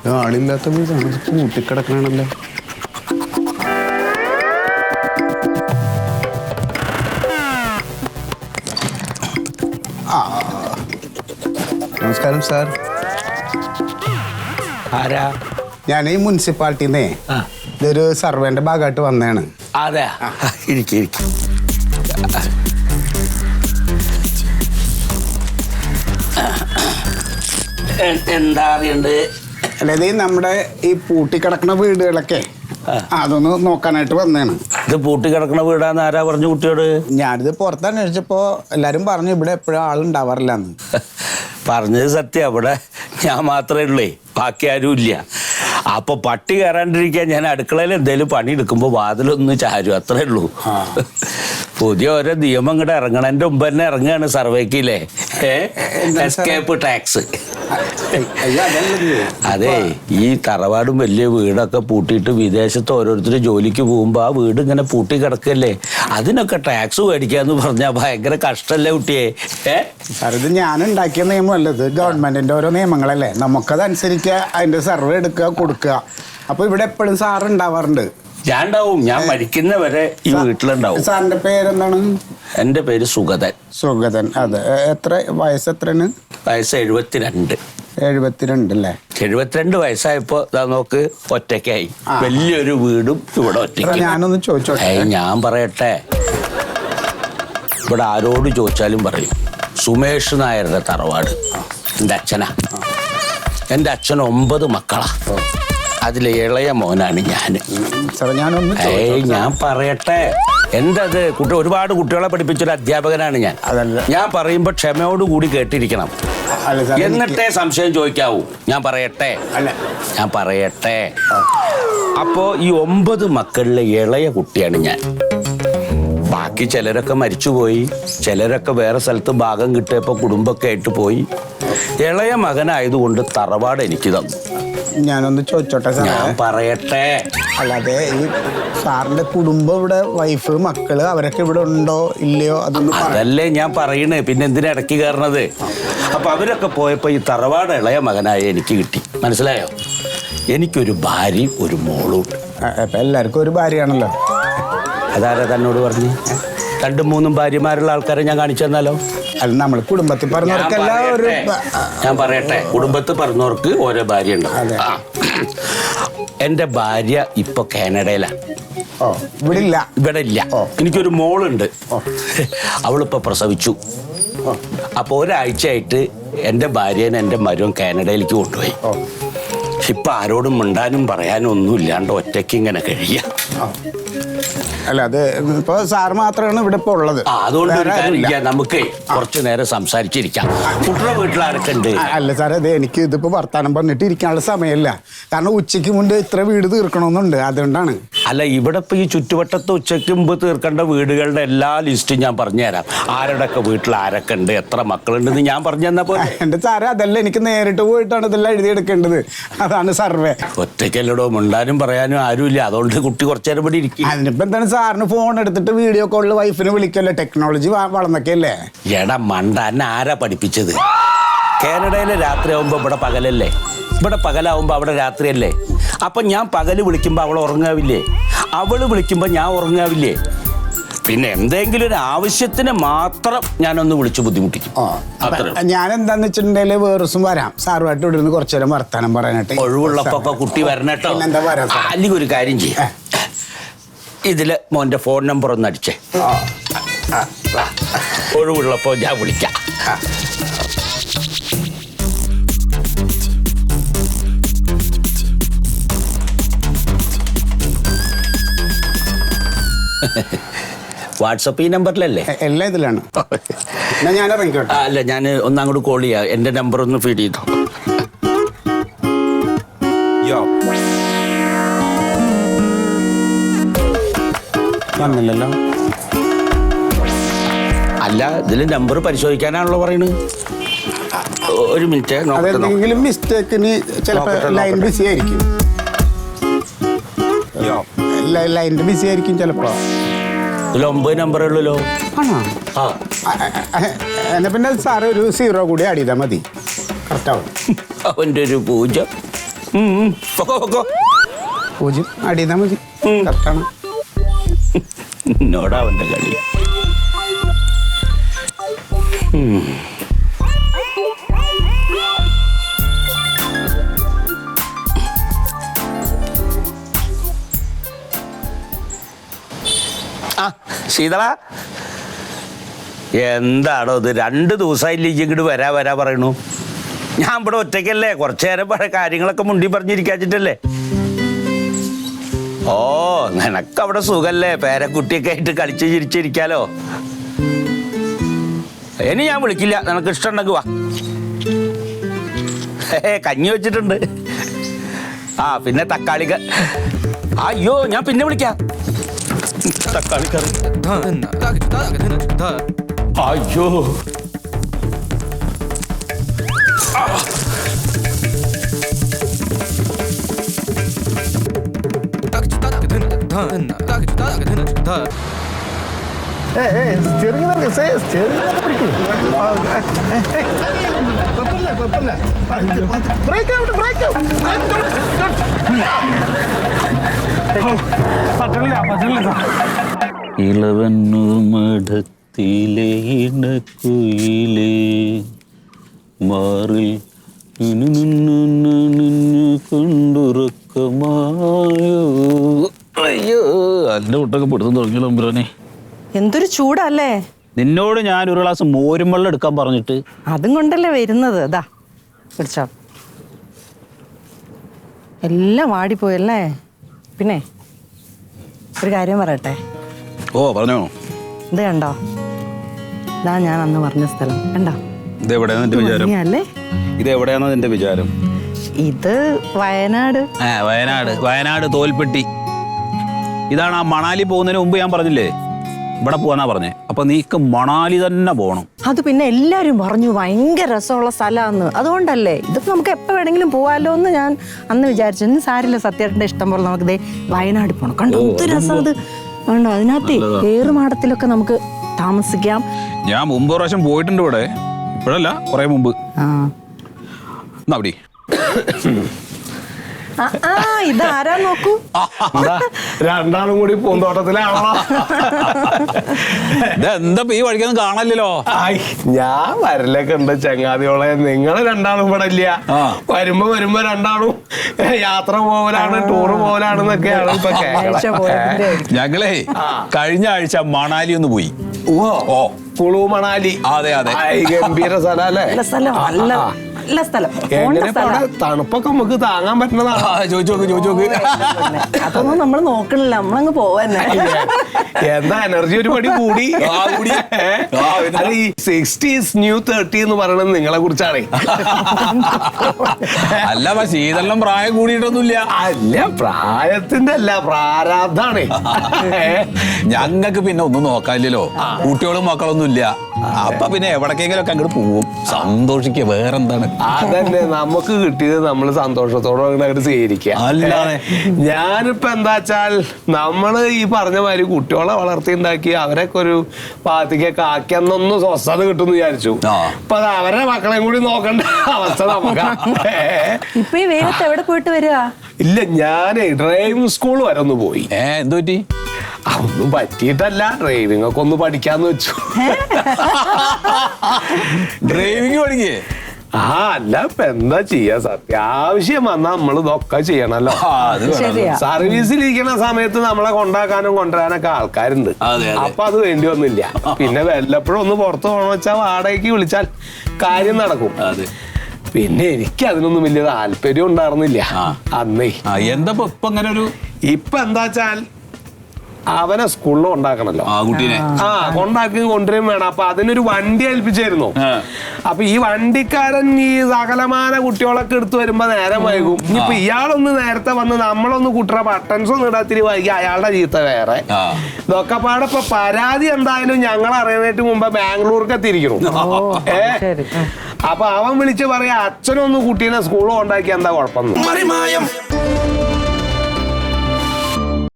ആളില്ലാത്ത വീടാണ്, കൂട്ടിക്കിടക്കണല്ലോ. നമസ്കാരം സാർ. ആരാ? ഞാൻ ഈ മുനിസിപ്പാലിറ്റിന്നേ ഇതൊരു സർവേന്റെ ഭാഗമായിട്ട് വന്നതാണ്. അതെ, ഇരിക്കും. എന്താ അറിയണ്ട്? അതായത് നമ്മുടെ ഈ പൂട്ടിക്കിടക്കുന്ന വീടുകളൊക്കെ അതൊന്ന് നോക്കാനായിട്ട് വന്നതാണ്. ഇത് പൂട്ടിക്കിടക്കുന്ന വീടാന്ന് ആരാ പറഞ്ഞു കുട്ടിയോട്? ഞാനിത് പുറത്തന്വേഷിച്ചപ്പോ എല്ലാരും പറഞ്ഞു ഇവിടെ എപ്പോഴും ആളുണ്ടാവാറില്ലാന്ന്. പറഞ്ഞത് സത്യം. അവിടെ ഞാൻ മാത്രമേ ഉള്ളേ, ബാക്കി ആരും ഇല്ല. അപ്പൊ പട്ടി കയറാണ്ടിരിക്കാൻ ഞാൻ അടുക്കളയിൽ എന്തെങ്കിലും പണി എടുക്കുമ്പോൾ വാതിലൊന്ന് ചാരും, അത്രേ ഉള്ളൂ. പുതിയ ഓരോ നിയമം ഇങ്ങോട്ട് ഇറങ്ങണതിന്റെ മുമ്പ് തന്നെ ഇറങ്ങുകയാണ് സർവേക്കില്ലേ, എസ്കേപ്പ് ടാക്സ്. അതെ, ഈ തറവാടും വലിയ വീടൊക്കെ പൂട്ടിയിട്ട് വിദേശത്ത് ഓരോരുത്തർ ജോലിക്ക് പോകുമ്പോ ആ വീട് ഇങ്ങനെ പൂട്ടി കിടക്കല്ലേ, അതിനൊക്കെ ടാക്സ് മേടിക്കാന്ന് പറഞ്ഞാൽ ഭയങ്കര കഷ്ടല്ലേ കുട്ടിയെ? സാർ, ഇത് ഞാൻ ഉണ്ടാക്കിയ നിയമമല്ല, ഇത് ഗവൺമെന്റിന്റെ ഓരോ നിയമങ്ങളല്ലേ, നമുക്കതനുസരിക്കുക, അതിന്റെ സർവേ എടുക്കുക, കൊടുക്കുക. അപ്പൊ ഇവിടെ എപ്പോഴും സാറ് ഉണ്ടാവാറുണ്ട്. ഞാൻ ഉണ്ടാവും, ഞാൻ മരിക്കുന്നവരെ ഈ വീട്ടിലുണ്ടാവും. സാറിന്റെ പേരെന്താണ്? എന്റെ പേര് സുഗതൻ. സുഗതൻ. അതെ. എത്ര വയസ്സ്? എത്രയാണ്? വയസ്സ് 72. 72 അല്ലേ? 72 വയസ്സായപ്പോ നോക്ക് ഒറ്റയ്ക്കായി, വലിയൊരു വീടും ഇവിടെ ഒറ്റയ്ക്ക്. ഞാനൊന്ന് ചോദിച്ചോട്ടെ? ഞാൻ പറയട്ടെ, ഇവിടെ ആരോട് ചോദിച്ചാലും പറയും സുമേഷ് നായരുടെ തറവാട് എൻ്റെ അച്ഛനാ. എൻ്റെ അച്ഛൻ 9 മക്കളാ, അതിലെ ഇളയ മോനാണ് ഞാൻ. ഞാൻ പറയട്ടെ, എന്തത് കുട്ടി, ഒരുപാട് കുട്ടികളെ പഠിപ്പിച്ചൊരു അധ്യാപകനാണ് ഞാൻ. ഞാൻ പറയുമ്പോ ക്ഷമയോടുകൂടി കേട്ടിരിക്കണം, എന്നിട്ടേ സംശയം ചോദിക്കാവൂ. ഞാൻ പറയട്ടെ. അപ്പോ ഈ 9 മക്കളിലെ ഇളയ കുട്ടിയാണ് ഞാൻ. ബാക്കി ചിലരൊക്കെ മരിച്ചുപോയി, ചിലരൊക്കെ വേറെ സ്ഥലത്ത് ഭാഗം കിട്ടിയപ്പോ കുടുംബമൊക്കെ ആയിട്ട് പോയി. ഇളയ മകനായതുകൊണ്ട് തറവാട് എനിക്ക് തന്നു. ഞാനൊന്ന് ചോദിച്ചോട്ടെ സാർ? ഞാൻ പറയട്ടെ. അല്ലാതെ ഈ സാറിന്റെ കുടുംബം ഇവിടെ, വൈഫ്, മക്കള്, അവരൊക്കെ ഇവിടെ ഉണ്ടോ ഇല്ലയോ? അതല്ലേ ഞാൻ പറയണേ, പിന്നെ എന്തിനാ ഇടയ്ക്ക് കയറണത്? അപ്പൊ അവരൊക്കെ പോയപ്പോ ഈ തറവാട് ഇളയ മകനായ എനിക്ക് കിട്ടി. മനസ്സിലായോ? എനിക്കൊരു ഭാര്യയും ഒരു മോളും. എല്ലാവർക്കും ഒരു ഭാര്യയാണല്ലോ. അതാരാ തന്നോട് പറഞ്ഞു? 2-3 ഭാര്യമാരുള്ള ആൾക്കാരെ ഞാൻ കാണിച്ചു തന്നാലോ? അത് നമ്മൾ കുടുംബത്തിൽ പറഞ്ഞവർക്ക്. ഞാൻ പറയട്ടെ, കുടുംബത്തിൽ പറഞ്ഞവർക്ക് ഓരോ ഭാര്യ ഉണ്ട്. എന്റെ ഭാര്യ ഇപ്പൊ കാനഡയിലാണ്. ഇവിടെ ഇല്ല. എനിക്കൊരു മോളുണ്ട്, അവളിപ്പോ പ്രസവിച്ചു. അപ്പൊ ഒരാഴ്ചയായിട്ട് എന്റെ ഭാര്യനെ എന്റെ മരുമകൻ കാനഡയിലേക്ക് കൊണ്ടുപോയി. ഇപ്പൊ ആരോടും മിണ്ടാനും പറയാനും ഒന്നും ഇല്ലാണ്ട് ഒറ്റയ്ക്ക് ഇങ്ങനെ കഴിയാ. അല്ല, അത് ഇപ്പൊ സാർ മാത്രമാണ് ഇവിടെ ഇപ്പൊ ഉള്ളത്. അതുകൊണ്ട് നമുക്ക് കുറച്ചു നേരം സംസാരിച്ചിരിക്കാം. കുട്ടിയുടെ വീട്ടിൽ ആരൊക്കെ ഉണ്ട്? അല്ല സാറേ, അതെ, എനിക്ക് ഇതിപ്പോ വർത്താനം പറഞ്ഞിട്ട് ഇരിക്കാനുള്ള സമയമില്ല. കാരണം ഉച്ചയ്ക്ക് മുമ്പ് ഇത്ര വീട് തീർക്കണമെന്നുണ്ട്, അതുകൊണ്ടാണ്. അല്ല, ഇവിടെ ഇപ്പൊ ഈ ചുറ്റുവട്ടത്ത് ഉച്ചയ്ക്ക് മുമ്പ് തീർക്കേണ്ട വീടുകളുടെ എല്ലാ ലിസ്റ്റും ഞാൻ പറഞ്ഞുതരാം. ആരുടെയൊക്കെ വീട്ടിൽ ആരൊക്കെ ഉണ്ട്, എത്ര മക്കളുണ്ടെന്ന് ഞാൻ പറഞ്ഞു തന്നാ പോലെ. എന്റെ സാറേ, അതല്ല, എനിക്ക് നേരിട്ട് പോയിട്ടാണ് ഇതെല്ലാം എഴുതിയെടുക്കേണ്ടത്. അതാണ് സർവേ. ഒറ്റയ്ക്കല്ലടോ, മിണ്ടാനും പറയാനും ആരുമില്ല. അതുകൊണ്ട് കുട്ടി കുറച്ചു നേരം ഇവിടെ ഇരിക്കും. അതിനിപ്പോ എന്താണ്, സാറിന് ഫോൺ എടുത്തിട്ട് വീഡിയോ കോളിൽ വൈഫിനെ വിളിക്കല്ലോ, ടെക്നോളജി വളർന്നൊക്കെയല്ലേ. എടാ മണ്ട, എന്നെ ആരാ പഠിപ്പിച്ചത്? കാനഡയിലെ രാത്രിയാവുമ്പോ ഇവിടെ പകലല്ലേ, ഇവിടെ പകലാവുമ്പോ അവിടെ രാത്രിയല്ലേ. അപ്പൊ ഞാൻ പകല് വിളിക്കുമ്പോ അവൾ ഉറങ്ങാവില്ലേ, അവള് വിളിക്കുമ്പോ ഞാൻ ഉറങ്ങാവില്ലേ? പിന്നെ എന്തെങ്കിലും ഒരു ആവശ്യത്തിന് മാത്രം ഞാനൊന്ന് വിളിച്ചു ബുദ്ധിമുട്ടിക്കും. ഞാൻ എന്താന്ന് വെച്ചിട്ടുണ്ടെങ്കിൽ വേറെ ദിവസം വരാം, സാറുമായിട്ട് ഇവിടെ നിന്ന് കുറച്ചു നേരം വർത്താനം പറയാനായിട്ട്. ഒഴിവുള്ളപ്പോ കുട്ടി വരണട്ടോ. അല്ലെങ്കിൽ ഒരു കാര്യം ചെയ്യാം, ഇതില് മോന്റെ ഫോൺ നമ്പർ ഒന്ന് അടിച്ചേ, ഒഴിവുള്ളപ്പോ ഞാൻ വിളിക്കാം. വാട്സപ്പ് ഈ നമ്പറിലല്ലേ? എല്ലാം ഇതിലാണ്. ഞാൻ ഇറങ്ങിക്കോട്ടെ? അല്ല, ഞാൻ ഒന്നങ്ങോട്ട് കോൾ ചെയ്യാം. എന്റെ നമ്പർ ഒന്ന് ഫീഡ് ചെയ്തോ. വന്നില്ലല്ലോ. അല്ല, ഇതില് നമ്പർ പരിശോധിക്കാനാണല്ലോ പറയുന്നത്. ഒരു മിനിറ്റ്, അതെന്തെങ്കിലും മിസ്റ്റേക്കിന് ചിലപ്പോ ലൈൻ ബിസി ആയിരിക്കും. ലൈനിന്റെ ബിസി ആയിരിക്കും ചിലപ്പോ. 9 നമ്പറേ ഉള്ളല്ലോ. ആണോ? എന്നാ പിന്നെ സാറ് ഒരു 0 കൂടി ആഡ് ചെയ്താൽ മതി, കറക്റ്റാവും. അവൻ്റെ ഒരു പൂജ. 0 അടിയുന്നാ മതി. കറക്റ്റാണ്. എന്നോടാ അവന്റെ കളി. ആ ശീതള, എന്താണോ ഇത് 2 ദിവസമായില്ലേ ഇങ്ങോട്ട് വരാ പറയണു? ഞാൻ ഇവിടെ ഒറ്റയ്ക്കല്ലേ, കുറച്ചു നേരം കാര്യങ്ങളൊക്കെ മുണ്ടി പറഞ്ഞിരിക്കാച്ചിട്ടല്ലേ. ഓ, നിനക്കവിടെ സുഖല്ലേ, പേരക്കുട്ടിയൊക്കെ ആയിട്ട് കളിച്ച് ചിരിച്ചിരിക്കാലോ. ഇനി ഞാൻ വിളിക്കില്ല, നിനക്ക് ഇഷ്ടമുണ്ടെങ്കിൽ വാ. കഞ്ഞി വെച്ചിട്ടുണ്ട്. ആ പിന്നെ തക്കാളി അയ്യോ, ഞാൻ പിന്നെ വിളിക്കാം. തക്കാളി കറി. അയ്യോ ഇളവന്നു മഠത്തിലെ ഇണക്കുയിലേ മാറിൽ കൊണ്ടുറക്കമായോ. അയ്യോ, അതിന്റെ കൂട്ടൊക്കെ പിടുത്തം തുടങ്ങിയ നമ്പുരാനെ. എന്തൊരു ചൂടല്ലേ. നിന്നോട് ഞാൻ ഒരു ഗ്ലാസ് മോരും വെള്ളം എടുക്കാൻ പറഞ്ഞിട്ട് അതും കൊണ്ടല്ലേ വരുന്നത്. ഇതാ പിടിച്ചോ. എല്ലാം വാടിപ്പോയല്ലേ. പിന്നെ ഒരു കാര്യം പറയട്ടെ. ഓ പറഞ്ഞോ. ഇത് കണ്ടോ, ഇതാ ഞാൻ അന്ന് പറഞ്ഞ സ്ഥലം കണ്ടോ. ഇതെവിടെയാ നിന്റെ വിചാരം? അല്ലേ, ഇതെവിടെയാണോ നിന്റെ വിചാരം? ഇത് വയനാട്. വയനാട് തോൽപ്പെട്ടി. ഇതാണ് ആ മണാലി പോകുന്നതിന് മുമ്പ് ഞാൻ പറഞ്ഞില്ലേ ഇവിടെ പോകാനാ പറഞ്ഞേ. അപ്പൊ നീക്ക് മണാലി തന്നെ പോകണം. അത് പിന്നെ എല്ലാരും പറഞ്ഞു ഭയങ്കര രസമുള്ള സ്ഥലമാന്ന്. അതുകൊണ്ടല്ലേ ഇതിപ്പോ നമുക്ക് എപ്പോ വേണമെങ്കിലും പോവാലോ എന്ന് ഞാൻ അന്ന് വിചാരിച്ചു. ഇന്ന് സാരില്ല, സത്യേട്ടന്റെ ഇഷ്ടം പോലെ നമുക്ക് ദേ വയനാട് പോണം. കണ്ടോ എന്ത് രസം അത്. കണ്ടോ, അതിനകത്ത് ഏറുമാടത്തിലൊക്കെ നമുക്ക് താമസിക്കാം. ഞാൻ മുമ്പ് പ്രാവശ്യം പോയിട്ടുണ്ട് ഇവിടെ, ഇപ്പോഴല്ല കുറെ മുമ്പ്. ഇതാരാ നോക്കൂ. രണ്ടാളും കൂടി പൂന്തോട്ടത്തിലാണോ? ഇതെന്താ ഈ വഴിക്കൊന്നും കാണല്ലോ. ഞാൻ വരലൊക്കെ ഉണ്ട് ചങ്ങാതിയോളെ. നിങ്ങള് രണ്ടാളും ഇവിടെ ഇല്ല. വരുമ്പോ രണ്ടാളും യാത്ര പോവലാണ്, ടൂറ് പോവലാണെന്നൊക്കെയാണ് ഇപ്പൊ ഞങ്ങളെ കഴിഞ്ഞ ആഴ്ച മണാലി ഒന്ന് പോയി. ഓ, കുളു മണാലി. അതെ അതെ, ഗംഭീര സ്ഥലം അല്ലേ. നല്ല സ്ഥലം. തണുപ്പൊക്കെ നമുക്ക് താങ്ങാൻ പറ്റുന്നതാണ്. ചോദിച്ചു നോക്ക്. അതൊന്നും നമ്മൾ നോക്കണില്ല, നമ്മളങ്ങ് പോവന്നെ. എന്താ എനർജി ഒരു പടി കൂടി. അത് ഈ 60s ന്യൂ 30 എന്ന് പറയണത് നിങ്ങളെ കുറിച്ചാണ്. അല്ല, ശീതളം പ്രായം കൂടിയിട്ടൊന്നുമില്ല. അല്ല, പ്രായത്തിന്റെ അല്ല, പ്രാരാബ്ധാണ്. ഞങ്ങൾക്ക് പിന്നെ ഒന്നും നോക്കാനില്ലല്ലോ, കുട്ടികളും മക്കളൊന്നും ഇല്ല. അപ്പൊ പിന്നെ എവിടക്കെങ്കിലും ഒക്കെ അങ്ങോട്ട് പോവും, സന്തോഷിക്കുക. വേറെന്താണ്? അതന്നെ, നമുക്ക് കിട്ടിയത് നമ്മൾ സന്തോഷത്തോടെ അങ്ങോട്ട് സ്വീകരിക്കുക. അല്ലാതെ ഞാനിപ്പോ എന്താ വെച്ചാൽ നമ്മള് ഈ പറഞ്ഞ മാതിരി കുട്ടികളെ വളർത്തി ഉണ്ടാക്കി അവരൊക്കെ ഒരു പാത്തിക്കൊക്കെ ആക്കിയെന്നൊന്നും സ്വസ്ഥത കിട്ടുമെന്ന് വിചാരിച്ചു. അപ്പൊ അത് അവരെ മക്കളെയും കൂടി നോക്കേണ്ട അവസ്ഥ നമുക്ക്. ഇപ്പൊ ഈ വേഗത്ത് എവിടെ പോയിട്ട് വരിക? ഇല്ല, ഞാനേ ഡ്രൈവിംഗ് സ്കൂൾ വരെ ഒന്ന് പോയി. എന്ത് പറ്റി? ഒന്നും പറ്റിയിട്ടല്ല, ഡ്രൈവിംഗ് ഒക്കെ ഒന്ന് പഠിക്കാന്ന് വെച്ചു. ഡ്രൈവിംഗ് പഠിക്കേ? അല്ല, ഇപ്പൊ എന്താ ചെയ്യാ, അത്യാവശ്യം വന്നാ നമ്മൾ ഇതൊക്കെ ചെയ്യണല്ലോ. സർവീസിലിരിക്കുന്ന സമയത്ത് നമ്മളെ കൊണ്ടാക്കാനും കൊണ്ടുവരാനൊക്കെ ആൾക്കാരുണ്ട്. അപ്പൊ അത് വേണ്ടി വന്നില്ല. പിന്നെ വല്ലപ്പോഴും ഒന്ന് പുറത്ത് പോകണമെന്ന് വെച്ചാൽ വാടകയ്ക്ക് വിളിച്ചാൽ കാര്യം നടക്കും. പിന്നെ എനിക്ക് അതിനൊന്നും വലിയ താല്പര്യം ഉണ്ടായിരുന്നില്ല അന്നേ. എന്താ ഇപ്പൊ അങ്ങനെ ഒരു ഇപ്പൊ എന്താ വെച്ചാൽ അവനെ സ്കൂളിൽ കൊണ്ടാക്കണല്ലോ, കുട്ടീനെ. കൊണ്ടാക്കി കൊണ്ടുവരും വേണം. അപ്പൊ അതിനൊരു വണ്ടി ഏൽപ്പിച്ചായിരുന്നു. അപ്പൊ ഈ വണ്ടിക്കാരൻ ഈ സകലമാന കുട്ടികളൊക്കെ എടുത്തു വരുമ്പോ നേരം വൈകും. ഇനിയിപ്പൊ ഇയാളൊന്ന് നേരത്തെ വന്ന് നമ്മളൊന്ന് കുട്ടിയുടെ ബട്ടൺസ് ഒന്നും ഇടാത്തിരി വൈകി അയാളുടെ ചീത്ത വേറെ. ഇതൊക്കെ പാടെ ഇപ്പൊ പരാതി എന്തായാലും ഞങ്ങൾ അറിയാനായിട്ട് മുമ്പ് ബാംഗ്ലൂർക്ക് എത്തിയിരിക്കുന്നു. അപ്പൊ അവൻ വിളിച്ച് പറയാ, അച്ഛനൊന്ന് കുട്ടീനെ സ്കൂളിൽ കൊണ്ടാക്കി എന്താ കുഴപ്പം.